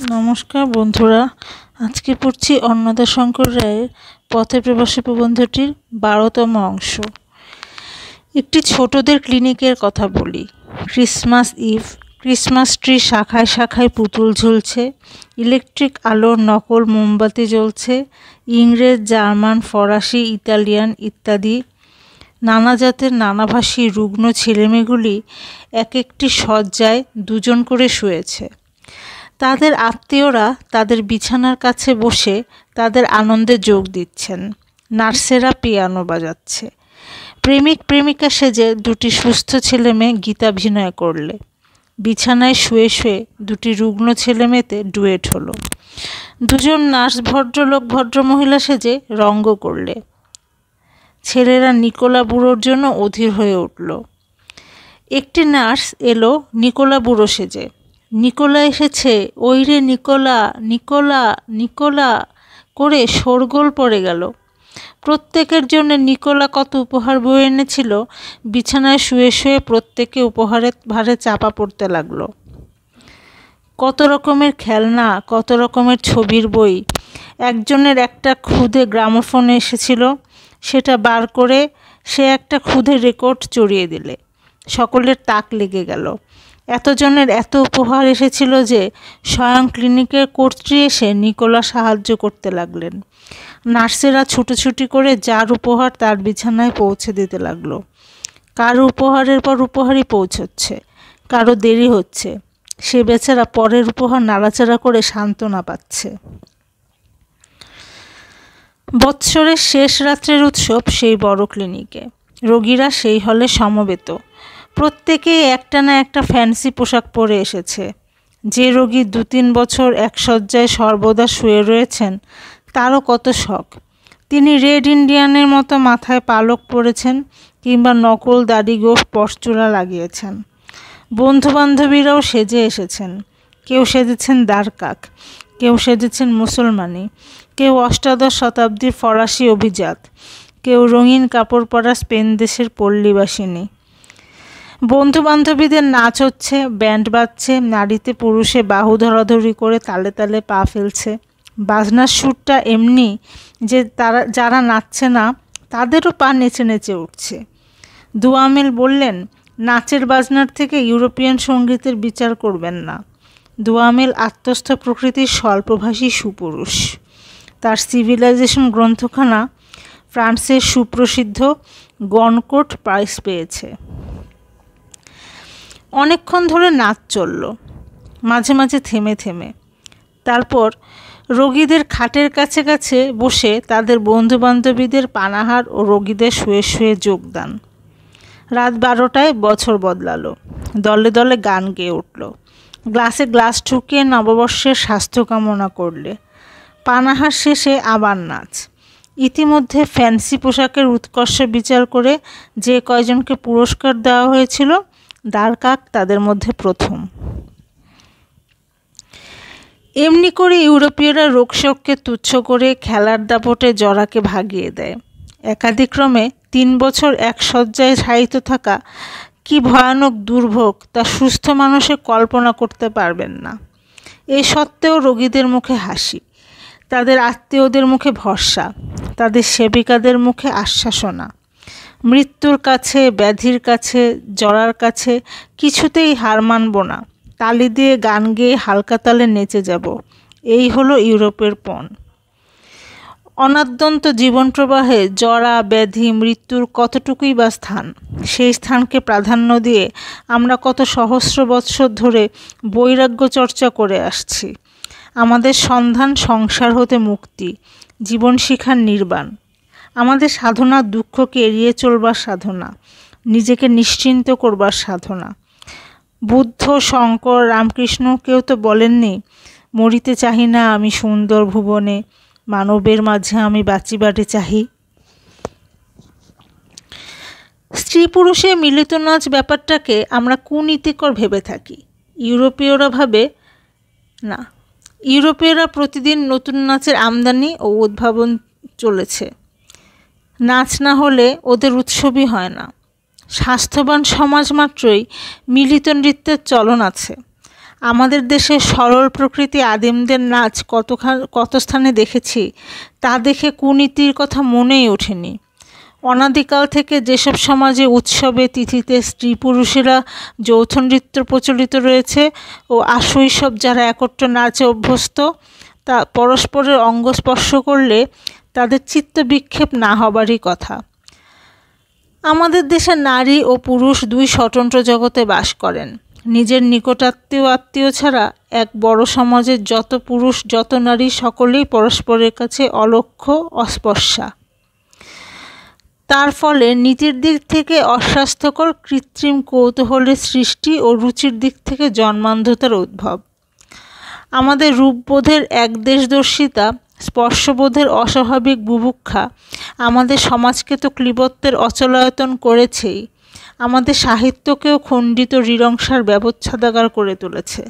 নমস্কার বন্ধুরা, আজকে পড়ছি অন্নদাশঙ্কর রায়ের পথে প্রবাসী প্রবন্ধটির 12তম অংশ। একটি ছোটদের ক্লিনিকের কথা বলি। ক্রিসমাস ইভ, ক্রিসমাস ট্রি শাখায় শাখায় পুতুল ঝুলছে, ইলেকট্রিক আলোর নকল মোমবাতি জ্বলছে, ইংরেজ, জার্মান, ফরাসি, ইতালিয়ান ইত্যাদি নানা জাতের নানাভাষী রুগ্ন ছেলেমেয়েগুলি এক একটি শয্যায় দুজন করে শুয়েছে। তাদের আত্মীয়রা তাদের বিছানার কাছে বসে তাদের আনন্দে যোগ দিচ্ছেন। নার্সেরা পিয়ানো বাজাচ্ছে। প্রেমিক প্রেমিকা সেজে দুটি সুস্থ ছেলেমেয়ে গীতাভিনয় করলে। বিছানায় শুয়ে শুয়ে দুটি রুগ্ন ছেলেমেয়েতে ডুয়েট হলো। দুজন নার্স ভদ্রলোক ভদ্রমহিলা সেজে রঙ্গ করলে। ছেলেরা নিকোলা বুড়োর জন্য অধীর হয়ে উঠল। একটি নার্স এলো নিকোলা বুড়ো সেজে। নিকোলা এসেছে, ওই রে নিকোলা, নিকোলা, নিকোলা করে শোরগোল পড়ে গেল। প্রত্যেকের জন্য নিকোলা কত উপহার বয়ে এনেছিল, বিছানায় শুয়ে শুয়ে প্রত্যেকে উপহারের ভারে চাপা পড়তে লাগলো। কত রকমের খেলনা, কত রকমের ছবির বই। একজনের একটা ক্ষুদে গ্রামোফোন এসেছিল, সেটা বার করে সে একটা ক্ষুদে রেকর্ড চড়িয়ে দিলে। সকলের তাক লেগে গেল। এতজনের এত উপহার এসেছিল যে স্বয়ং ক্লিনিকের কর্ত্রী এসে নিকোলা সাহায্য করতে লাগলেন। নার্সেরা ছুটোছুটি করে যার উপহার তার বিছানায় পৌঁছে দিতে লাগলো। কারো উপহারের পর উপহারই পৌঁছচ্ছে, কারো দেরি হচ্ছে। সে বেচারা পরের উপহার নাড়াচাড়া করে সান্ত্বনা পাচ্ছে। বৎসরের শেষ রাত্রের উৎসব সেই বড় ক্লিনিকে। রোগীরা সেই হলে সমবেত। প্রত্যেকেই একটা না একটা ফ্যান্সি পোশাক পরে এসেছে। যে রোগী 2-3 বছর এক শয্যায় সর্বদা শুয়ে রয়েছেন, তারও কত শখ। তিনি রেড ইন্ডিয়ানের মতো মাথায় পালক পরেছেন, কিংবা নকল দাড়ি গোঁফ পশচূড়া লাগিয়েছেন। বন্ধুবান্ধবীরাও সেজে এসেছেন। কেউ সেজেছেন দ্বারকাক, কেউ সেজেছেন মুসলমানি, কেউ 8শ শতাব্দীর ফরাসি অভিজাত, কেউ রঙিন কাপড় পরা স্পেন দেশের পল্লীবাসিনী। বন্ধুবান্ধবীদের নাচ হচ্ছে, ব্যান্ড বাজছে, নারীতে পুরুষে বাহু ধরাধরি করে তালে তালে পা ফেলছে। বাজনার সুরটা এমনি যে যারা নাচছে না তাদেরও পা নেচে নেচে উঠছে। দুয়ামেল বললেন, নাচের বাজনার থেকে ইউরোপিয়ান সঙ্গীতের বিচার করবেন না। দুয়ামেল আত্মস্থ প্রকৃতির স্বল্পভাষী সুপুরুষ। তার সিভিলাইজেশন গ্রন্থখানা ফ্রান্সের সুপ্রসিদ্ধ গনকোট প্রাইজ পেয়েছে। অনেকক্ষণ ধরে নাচ চলল, মাঝে মাঝে থেমে থেমে। তারপর রোগীদের খাটের কাছে কাছে বসে তাদের বন্ধুবান্ধবীদের পানাহার ও রোগীদের শুয়ে শুয়ে যোগদান। রাত 12টায় বছর বদলালো। দলে দলে গান গেয়ে উঠল। গ্লাসে গ্লাস ঠুকিয়ে নববর্ষের স্বাস্থ্য কামনা করলে। পানাহার শেষে আবার নাচ। ইতিমধ্যে ফ্যান্সি পোশাকের উৎকর্ষ বিচার করে যে কয়জনকে পুরস্কার দেওয়া হয়েছিল, দ্বারকাক তাদের মধ্যে প্রথম। এমনি করে ইউরোপীয়রা রোগশোককে তুচ্ছ করে খেলার দাপটে জরাকে ভাগিয়ে দেয়। একাদিক্রমে 3 বছর এক শয্যায় শায়িত থাকা কি ভয়ানক দুর্ভোগ তা সুস্থ মানুষে কল্পনা করতে পারবেন না। এ সত্ত্বেও রোগীদের মুখে হাসি, তাদের আত্মীয়দের মুখে ভরসা, তাদের সেবিকাদের মুখে আশ্বাসনা। মৃত্যুর কাছে, ব্যাধির কাছে, জরার কাছে কিছুতেই হার মানব না। তালি দিয়ে গান গেয়ে হালকা তালে নেচে যাব, এই হলো ইউরোপের পণ। অনাদ্যন্ত জীবন প্রবাহে জরা, ব্যাধি, মৃত্যুর কতটুকুই বা স্থান। সেই স্থানকে প্রাধান্য দিয়ে আমরা কত সহস্র বৎসর ধরে বৈরাগ্য চর্চা করে আসছি। আমাদের সন্ধান সংসার হতে মুক্তি, জীবন শিখার নির্বাণ। আমাদের সাধনা দুঃখকে এড়িয়ে চলবার সাধনা, নিজেকে নিশ্চিন্ত করবার সাধনা। বুদ্ধ, শঙ্কর, রামকৃষ্ণ কেউ তো বলেননি, মরিতে চাহি না আমি সুন্দর ভুবনে, মানবের মাঝে আমি বাঁচিবারে চাহি। স্ত্রী পুরুষের মিলিত নাচ ব্যাপারটাকে আমরা কুনীতিকর ভেবে থাকি। ইউরোপীয়রা ভাবে না। ইউরোপীয়রা প্রতিদিন নতুন নাচের আমদানি ও উদ্ভাবন চলেছে। নাচ না হলে ওদের উৎসবই হয় না। স্বাস্থ্যবান সমাজ মাত্রই মিলিত নৃত্যের চলন আছে। আমাদের দেশে সরল প্রকৃতি আদিমদের নাচ কত স্থানে দেখেছি, তা দেখে কুনীতির কথা মনেই ওঠেনি। অনাদিকাল থেকে যেসব সমাজে উৎসবে তিথিতে স্ত্রী পুরুষেরা যৌথ নৃত্য প্রচলিত রয়েছে ও আশৈশব যারা একত্র নাচে অভ্যস্ত, তা পরস্পরের অঙ্গ স্পর্শ করলে তাদের চিত্ত বিক্ষেপ না হবারই কথা। আমাদের দেশে নারী ও পুরুষ দুই স্বতন্ত্র জগতে বাস করেন। নিজের আত্মীয় ছাড়া এক বড় সমাজের যত পুরুষ যত নারী সকলেই পরস্পরের কাছে অলক্ষ্য অস্পর্শা। তার ফলে নীতির দিক থেকে অস্বাস্থ্যকর কৃত্রিম কৌতূহলের সৃষ্টি ও রুচির দিক থেকে জন্মান্ধতার উদ্ভব। আমাদের রূপবোধের একদেশদর্শিতা, স্পর্শবোধের অস্বাভাবিক বুভুক্ষা আমাদের সমাজকে তো ক্লীবত্বের অচলায়তন করেছেই, আমাদের সাহিত্যকেও খণ্ডিত নৃশংসার ব্যবচ্ছেদাগার করে তুলেছে।